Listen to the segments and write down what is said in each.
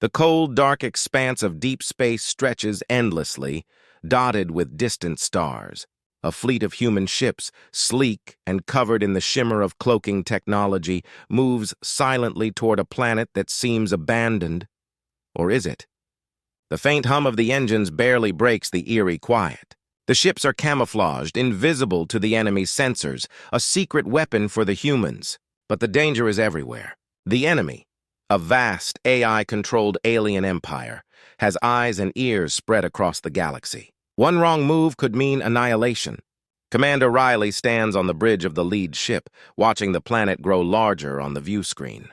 The cold, dark expanse of deep space stretches endlessly, dotted with distant stars. A fleet of human ships, sleek and covered in the shimmer of cloaking technology, moves silently toward a planet that seems abandoned. Or is it? The faint hum of the engines barely breaks the eerie quiet. The ships are camouflaged, invisible to the enemy's sensors, a secret weapon for the humans. But the danger is everywhere. The enemy, a vast AI-controlled alien empire, has eyes and ears spread across the galaxy. One wrong move could mean annihilation. Commander Riley stands on the bridge of the lead ship, watching the planet grow larger on the view screen.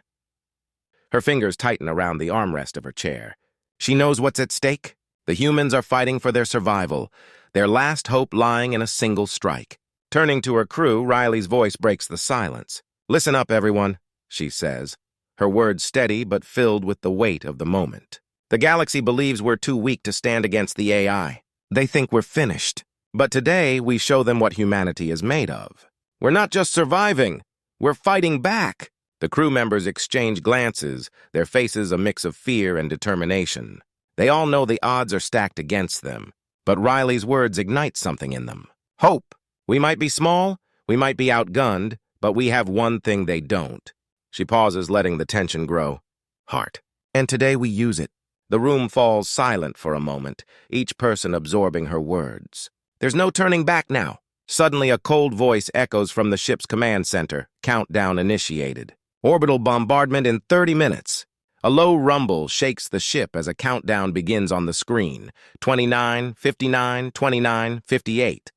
Her fingers tighten around the armrest of her chair. She knows what's at stake. The humans are fighting for their survival, their last hope lying in a single strike. Turning to her crew, Riley's voice breaks the silence. "Listen up, everyone," she says, her words steady but filled with the weight of the moment. "The galaxy believes we're too weak to stand against the AI. They think we're finished. But today, we show them what humanity is made of. We're not just surviving, we're fighting back." The crew members exchange glances, their faces a mix of fear and determination. They all know the odds are stacked against them, but Riley's words ignite something in them. Hope. We might be small, we might be outgunned, but we have one thing they don't. She pauses, letting the tension grow. Heart. And today we use it. The room falls silent for a moment, each person absorbing her words. There's no turning back now. Suddenly, a cold voice echoes from the ship's command center. Countdown initiated. Orbital bombardment in 30 minutes. A low rumble shakes the ship as a countdown begins on the screen. 29, 59, 29, 58.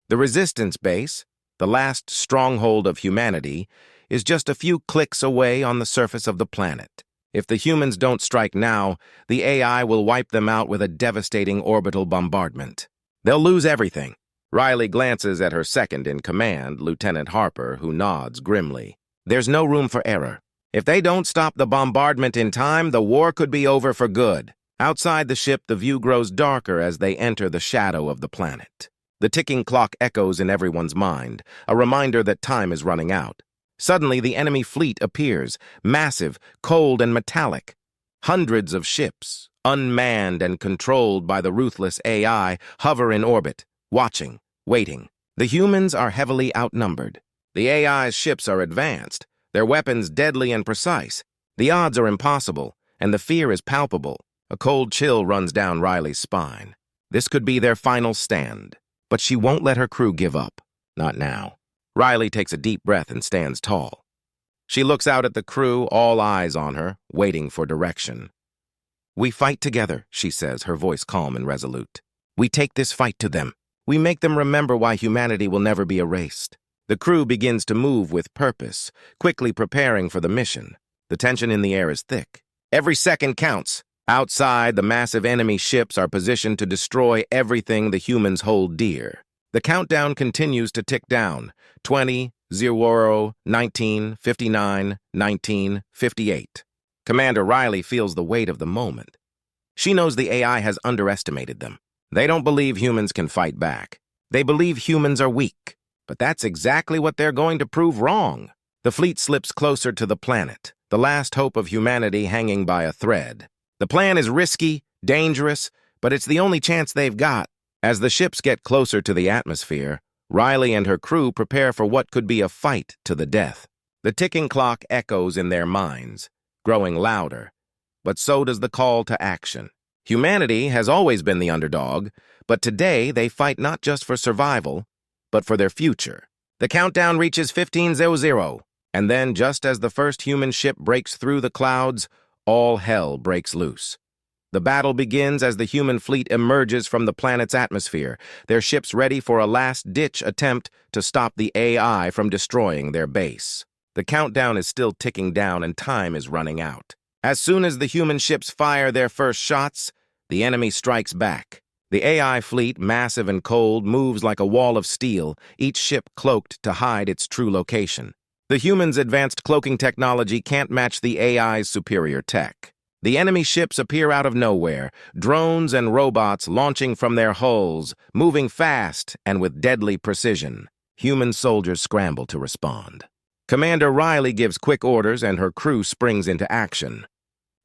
The Resistance base, the last stronghold of humanity, is just a few clicks away on the surface of the planet. If the humans don't strike now, the AI will wipe them out with a devastating orbital bombardment. They'll lose everything. Riley glances at her second-in-command, Lieutenant Harper, who nods grimly. There's no room for error. If they don't stop the bombardment in time, the war could be over for good. Outside the ship, the view grows darker as they enter the shadow of the planet. The ticking clock echoes in everyone's mind, a reminder that time is running out. Suddenly, the enemy fleet appears, massive, cold, and metallic. Hundreds of ships, unmanned and controlled by the ruthless AI, hover in orbit, watching, waiting. The humans are heavily outnumbered. The AI's ships are advanced, their weapons deadly and precise. The odds are impossible, and the fear is palpable. A cold chill runs down Riley's spine. This could be their final stand. But she won't let her crew give up. Not now. Riley takes a deep breath and stands tall. She looks out at the crew, all eyes on her, waiting for direction. "We fight together," she says, her voice calm and resolute. "We take this fight to them. We make them remember why humanity will never be erased." The crew begins to move with purpose, quickly preparing for the mission. The tension in the air is thick. Every second counts. Outside, the massive enemy ships are positioned to destroy everything the humans hold dear. The countdown continues to tick down. 20, 0, 19, 59, 19, 58. Commander Riley feels the weight of the moment. She knows the AI has underestimated them. They don't believe humans can fight back. They believe humans are weak. But that's exactly what they're going to prove wrong. The fleet slips closer to the planet, the last hope of humanity hanging by a thread. The plan is risky, dangerous, but it's the only chance they've got. As the ships get closer to the atmosphere, Riley and her crew prepare for what could be a fight to the death. The ticking clock echoes in their minds, growing louder, but so does the call to action. Humanity has always been the underdog, but today they fight not just for survival, but for their future. The countdown reaches 15:00, and then, just as the first human ship breaks through the clouds, all hell breaks loose. The battle begins as the human fleet emerges from the planet's atmosphere, their ships ready for a last-ditch attempt to stop the AI from destroying their base. The countdown is still ticking down and time is running out. As soon as the human ships fire their first shots, the enemy strikes back. The AI fleet, massive and cold, moves like a wall of steel, each ship cloaked to hide its true location. The humans' advanced cloaking technology can't match the AI's superior tech. The enemy ships appear out of nowhere, drones and robots launching from their hulls, moving fast and with deadly precision. Human soldiers scramble to respond. Commander Riley gives quick orders and her crew springs into action.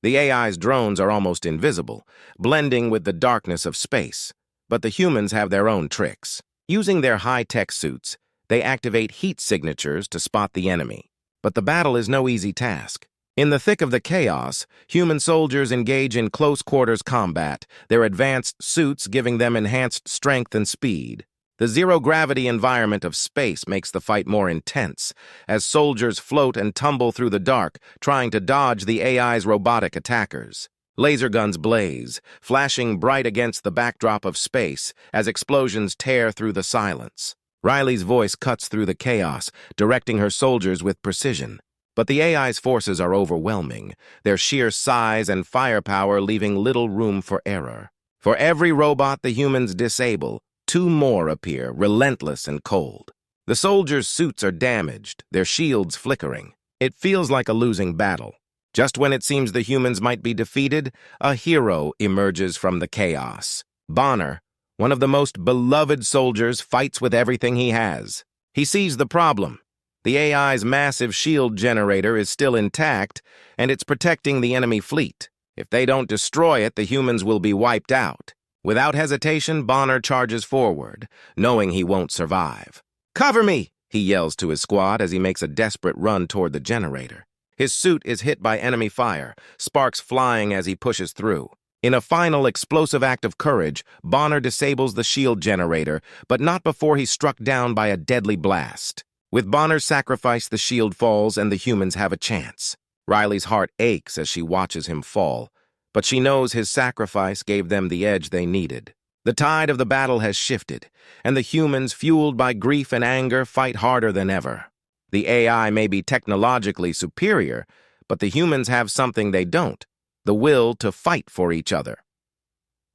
The AI's drones are almost invisible, blending with the darkness of space. But the humans have their own tricks. Using their high-tech suits, they activate heat signatures to spot the enemy. But the battle is no easy task. In the thick of the chaos, human soldiers engage in close-quarters combat, their advanced suits giving them enhanced strength and speed. The zero-gravity environment of space makes the fight more intense, as soldiers float and tumble through the dark, trying to dodge the AI's robotic attackers. Laser guns blaze, flashing bright against the backdrop of space as explosions tear through the silence. Riley's voice cuts through the chaos, directing her soldiers with precision. But the AI's forces are overwhelming, their sheer size and firepower leaving little room for error. For every robot the humans disable, two more appear, relentless and cold. The soldiers' suits are damaged, their shields flickering. It feels like a losing battle. Just when it seems the humans might be defeated, a hero emerges from the chaos. Bonner, one of the most beloved soldiers, fights with everything he has. He sees the problem. The AI's massive shield generator is still intact, and it's protecting the enemy fleet. If they don't destroy it, the humans will be wiped out. Without hesitation, Bonner charges forward, knowing he won't survive. "Cover me!" he yells to his squad as he makes a desperate run toward the generator. His suit is hit by enemy fire, sparks flying as he pushes through. In a final explosive act of courage, Bonner disables the shield generator, but not before he's struck down by a deadly blast. With Bonner's sacrifice, the shield falls and the humans have a chance. Riley's heart aches as she watches him fall, but she knows his sacrifice gave them the edge they needed. The tide of the battle has shifted, and the humans, fueled by grief and anger, fight harder than ever. The AI may be technologically superior, but the humans have something they don't, the will to fight for each other.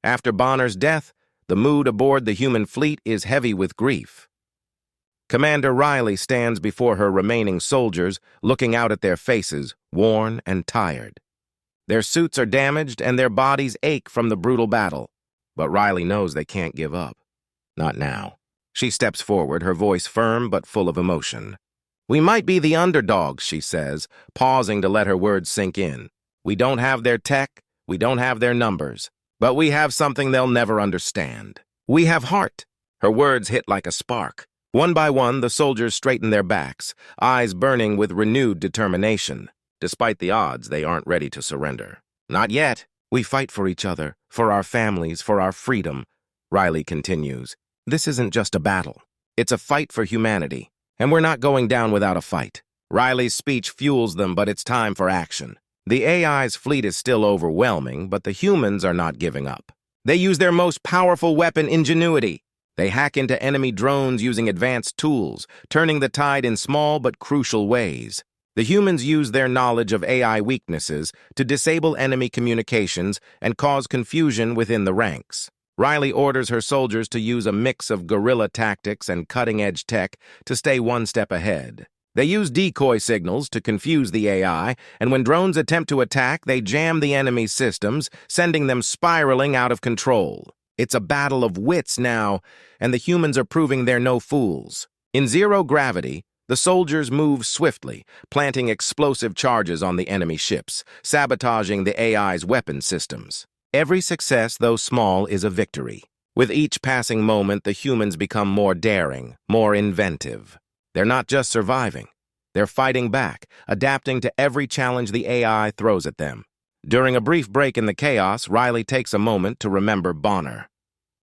After Bonner's death, the mood aboard the human fleet is heavy with grief. Commander Riley stands before her remaining soldiers, looking out at their faces, worn and tired. Their suits are damaged and their bodies ache from the brutal battle. But Riley knows they can't give up. Not now. She steps forward, her voice firm but full of emotion. "We might be the underdogs," she says, pausing to let her words sink in. "We don't have their tech, we don't have their numbers, but we have something they'll never understand. We have heart." Her words hit like a spark. One by one, the soldiers straighten their backs, eyes burning with renewed determination. Despite the odds, they aren't ready to surrender. "Not yet. We fight for each other, for our families, for our freedom," Riley continues. "This isn't just a battle. It's a fight for humanity, and we're not going down without a fight." Riley's speech fuels them, but it's time for action. The AI's fleet is still overwhelming, but the humans are not giving up. They use their most powerful weapon, ingenuity. They hack into enemy drones using advanced tools, turning the tide in small but crucial ways. The humans use their knowledge of AI weaknesses to disable enemy communications and cause confusion within the ranks. Riley orders her soldiers to use a mix of guerrilla tactics and cutting-edge tech to stay one step ahead. They use decoy signals to confuse the AI, and when drones attempt to attack, they jam the enemy's systems, sending them spiraling out of control. It's a battle of wits now, and the humans are proving they're no fools. In zero gravity, the soldiers move swiftly, planting explosive charges on the enemy ships, sabotaging the AI's weapon systems. Every success, though small, is a victory. With each passing moment, the humans become more daring, more inventive. They're not just surviving. They're fighting back, adapting to every challenge the AI throws at them. During a brief break in the chaos, Riley takes a moment to remember Bonner.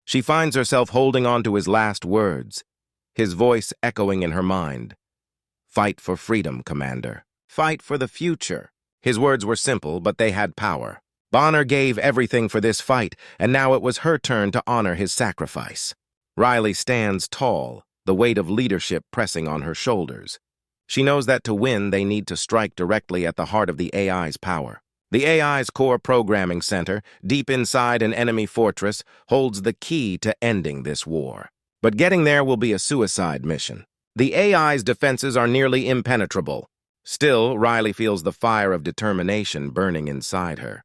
She finds herself holding on to his last words, his voice echoing in her mind. "Fight for freedom, Commander. Fight for the future." His words were simple, but they had power. Bonner gave everything for this fight, and now it was her turn to honor his sacrifice. Riley stands tall, the weight of leadership pressing on her shoulders. She knows that to win, they need to strike directly at the heart of the AI's power. The AI's core programming center, deep inside an enemy fortress, holds the key to ending this war. But getting there will be a suicide mission. The AI's defenses are nearly impenetrable. Still, Riley feels the fire of determination burning inside her.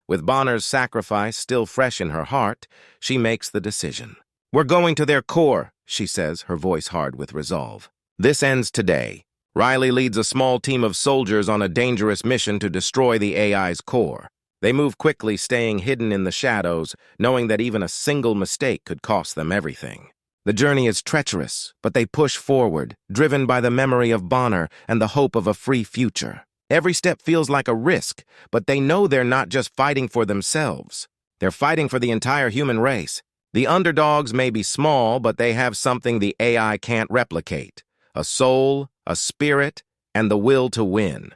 With Bonner's sacrifice still fresh in her heart, she makes the decision. "We're going to their core," she says, her voice hard with resolve. This ends today. Riley leads a small team of soldiers on a dangerous mission to destroy the AI's core. They move quickly, staying hidden in the shadows, knowing that even a single mistake could cost them everything. The journey is treacherous, but they push forward, driven by the memory of Bonner and the hope of a free future. Every step feels like a risk, but they know they're not just fighting for themselves. They're fighting for the entire human race. The underdogs may be small, but they have something the AI can't replicate: a soul, a spirit, and the will to win.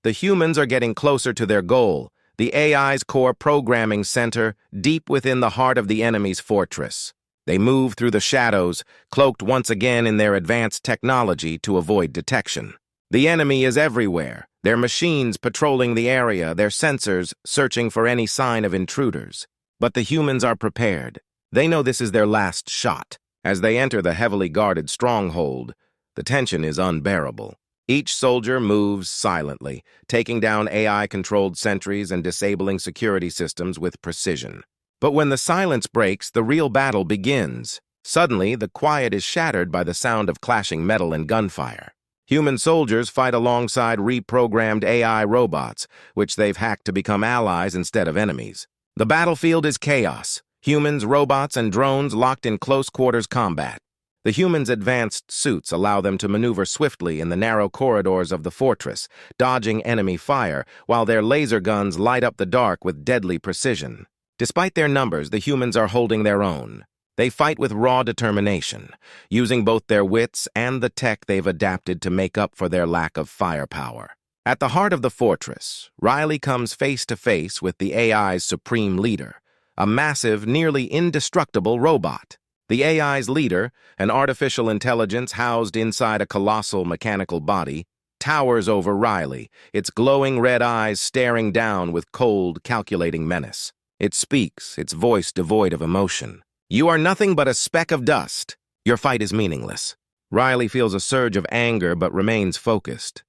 The humans are getting closer to their goal, the AI's core programming center, deep within the heart of the enemy's fortress. They move through the shadows, cloaked once again in their advanced technology to avoid detection. The enemy is everywhere, their machines patrolling the area, their sensors searching for any sign of intruders. But the humans are prepared. They know this is their last shot. As they enter the heavily guarded stronghold, the tension is unbearable. Each soldier moves silently, taking down AI-controlled sentries and disabling security systems with precision. But when the silence breaks, the real battle begins. Suddenly, the quiet is shattered by the sound of clashing metal and gunfire. Human soldiers fight alongside reprogrammed AI robots, which they've hacked to become allies instead of enemies. The battlefield is chaos. Humans, robots, and drones locked in close-quarters combat. The humans' advanced suits allow them to maneuver swiftly in the narrow corridors of the fortress, dodging enemy fire, while their laser guns light up the dark with deadly precision. Despite their numbers, the humans are holding their own. They fight with raw determination, using both their wits and the tech they've adapted to make up for their lack of firepower. At the heart of the fortress, Riley comes face to face with the AI's supreme leader, a massive, nearly indestructible robot. The AI's leader, an artificial intelligence housed inside a colossal mechanical body, towers over Riley, its glowing red eyes staring down with cold, calculating menace. It speaks, its voice devoid of emotion. "You are nothing but a speck of dust. Your fight is meaningless." Riley feels a surge of anger but remains focused.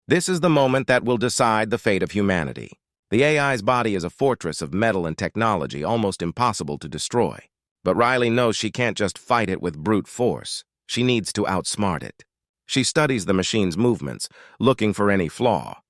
This is the moment that will decide the fate of humanity. The AI's body is a fortress of metal and technology, almost impossible to destroy. But Riley knows she can't just fight it with brute force. She needs to outsmart it. She studies the machine's movements, looking for any flaw.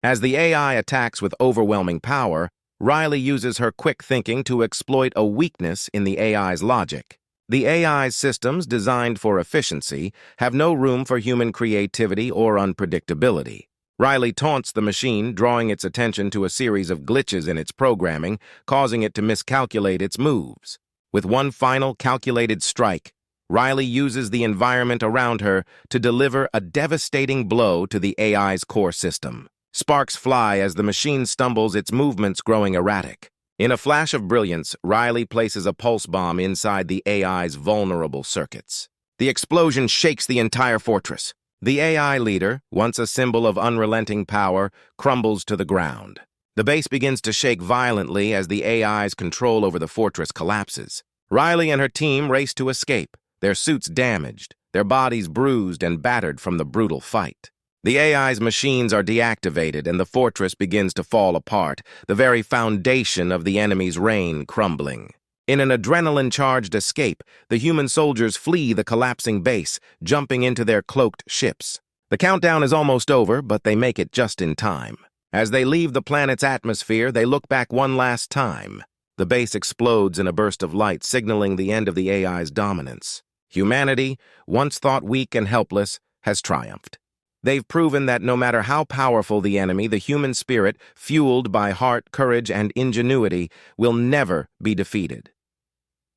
As the AI attacks with overwhelming power, Riley uses her quick thinking to exploit a weakness in the AI's logic. The AI's systems, designed for efficiency, have no room for human creativity or unpredictability. Riley taunts the machine, drawing its attention to a series of glitches in its programming, causing it to miscalculate its moves. With one final calculated strike, Riley uses the environment around her to deliver a devastating blow to the AI's core system. Sparks fly as the machine stumbles, its movements growing erratic. In a flash of brilliance, Riley places a pulse bomb inside the AI's vulnerable circuits. The explosion shakes the entire fortress. The AI leader, once a symbol of unrelenting power, crumbles to the ground. The base begins to shake violently as the AI's control over the fortress collapses. Riley and her team race to escape, their suits damaged, their bodies bruised and battered from the brutal fight. The AI's machines are deactivated and the fortress begins to fall apart, the very foundation of the enemy's reign crumbling. In an adrenaline-charged escape, the human soldiers flee the collapsing base, jumping into their cloaked ships. The countdown is almost over, but they make it just in time. As they leave the planet's atmosphere, they look back one last time. The base explodes in a burst of light, signaling the end of the AI's dominance. Humanity, once thought weak and helpless, has triumphed. They've proven that no matter how powerful the enemy, the human spirit, fueled by heart, courage, and ingenuity, will never be defeated.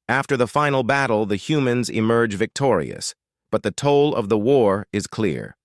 After the final battle, the humans emerge victorious, but the toll of the war is clear.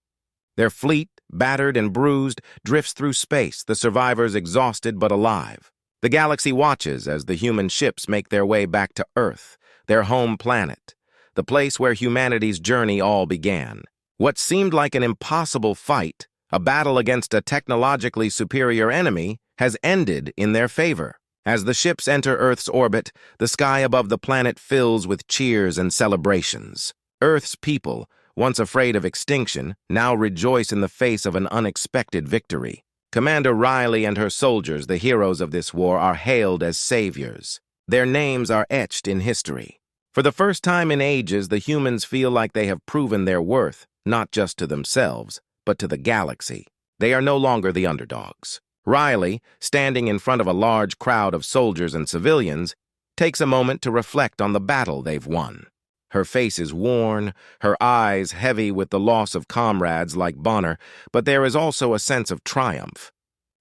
Their fleet, battered and bruised, drifts through space, the survivors exhausted but alive. The galaxy watches as the human ships make their way back to Earth, their home planet, the place where humanity's journey all began. What seemed like an impossible fight, a battle against a technologically superior enemy, has ended in their favor. As the ships enter Earth's orbit, the sky above the planet fills with cheers and celebrations. Earth's people, once afraid of extinction, now rejoice in the face of an unexpected victory. Commander Riley and her soldiers, the heroes of this war, are hailed as saviors. Their names are etched in history. For the first time in ages, the humans feel like they have proven their worth, not just to themselves, but to the galaxy. They are no longer the underdogs. Riley, standing in front of a large crowd of soldiers and civilians, takes a moment to reflect on the battle they've won. Her face is worn, her eyes heavy with the loss of comrades like Bonner, but there is also a sense of triumph.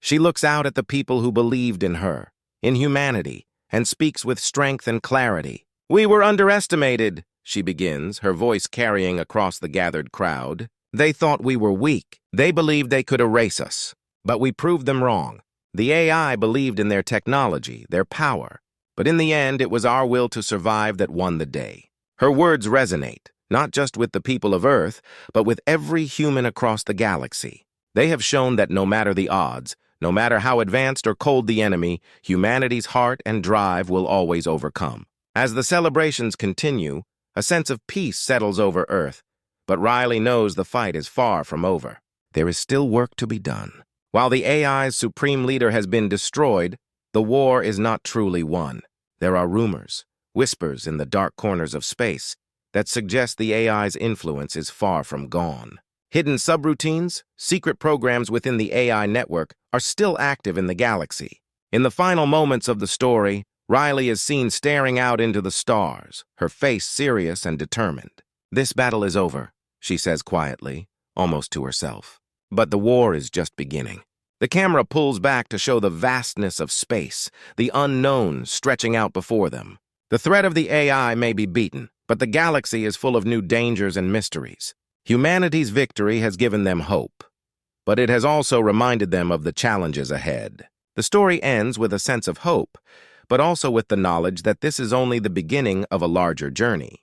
She looks out at the people who believed in her, in humanity, and speaks with strength and clarity. "We were underestimated," she begins, her voice carrying across the gathered crowd. "They thought we were weak. They believed they could erase us. But we proved them wrong. The AI believed in their technology, their power. But in the end, it was our will to survive that won the day." Her words resonate, not just with the people of Earth, but with every human across the galaxy. They have shown that no matter the odds, no matter how advanced or cold the enemy, humanity's heart and drive will always overcome. As the celebrations continue, a sense of peace settles over Earth, but Riley knows the fight is far from over. There is still work to be done. While the AI's supreme leader has been destroyed, the war is not truly won. There are rumors, whispers in the dark corners of space, that suggest the AI's influence is far from gone. Hidden subroutines, secret programs within the AI network, are still active in the galaxy. In the final moments of the story, Riley is seen staring out into the stars, her face serious and determined. "This battle is over," she says quietly, almost to herself. But the war is just beginning. The camera pulls back to show the vastness of space, the unknown stretching out before them. The threat of the AI may be beaten, but the galaxy is full of new dangers and mysteries. Humanity's victory has given them hope, but it has also reminded them of the challenges ahead. The story ends with a sense of hope, but also with the knowledge that this is only the beginning of a larger journey.